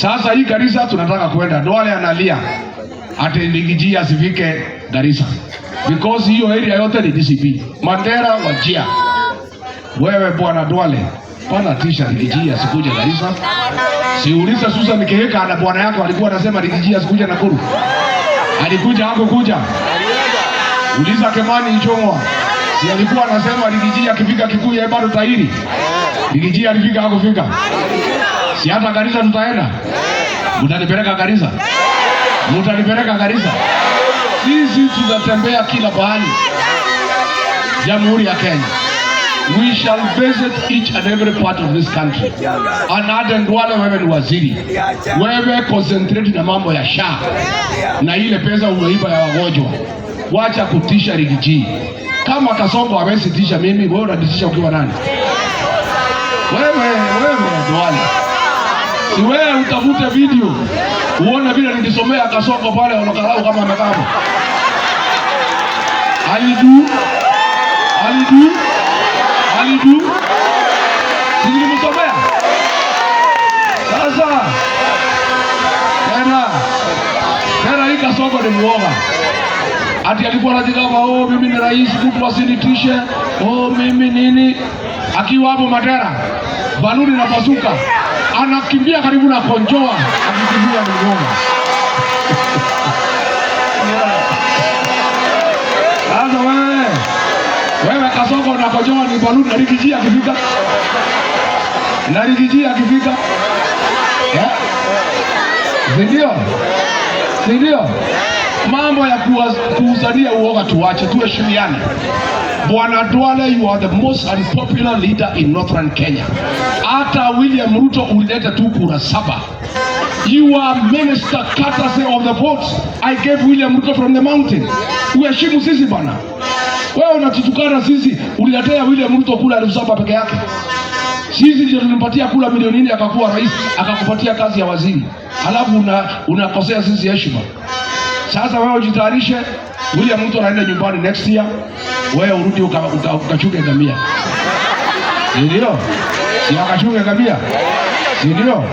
Sasa hii Garissa tunataka kwenda. Duale analia ati Rigiji asifike Garissa because hiyo area yote ni DCP. Mandera, Wajir. Wewe bwana Duale, pana tisha Rigiji asikuja Garissa. Siuliza Susan Kihika na bwana yako alikuwa anasema Rigiji asikuja Nakuru. Alikuja hapo kuja. Uliza Kemani Ichong'wa. Si alikuwa anasema Rigiji akifika Kikuyu bado tahiri. Rigiji alifika hapo fika. Si hata Garissa tutaenda. Mtanipeleka Garissa. Mtanipeleka Garissa. Sisi tutatembea kila pahali Jamhuri ya Kenya. We shall visit each and every part of this country. And wale wewe ni waziri. Wewe concentrate na mambo ya SHA. Na ile pesa umeiba ya wagonjwa. Wacha kutisha Rigiji. Kama Kasongo hawezi tisha mimi, wewe unatisha ukiwa nani? Wewe Duale. Si wewe utafute video. Uone vile nilisomea Kasongo pale unakarau kama amekaa. Alidu. Si nilimsomea. Sasa tena hii Kasongo ni muoga. Ati alikuwa anajigamba mimi ni rais, mtu asinitishe. Mimi nini? Akiwa hapo Mandera, baluni na bazuka. Anakimbia karibu na Konjoa, akikimbia mgongo. Sasa wewe Kasongo na Konjoa ni baluni na Rigiji akifika. Na Rigiji akifika. Sindio? Mambo ya kuuzadia uoga tuache, tuheshimiane. Bwana Duale, you are the most unpopular leader in Northern Kenya. Hata William Ruto ulileta tu kura 7. You are minister courtesy of the votes I gave William Ruto from the mountain. Uheshimu sisi bana. Wewe unatutukana sisi, uliletea William Ruto kura 7,000 peke yake. Sisi ndio tulimpatia kura milioni 4 akakuwa rais, akakupatia kazi ya waziri. Alafu unakosea sisi heshima. Sasa wewe ujitayarishe, William Ruto anaenda nyumbani next year, wewe urudi ukachunge ngamia. Ndio? Si akachunge ngamia? Ndio?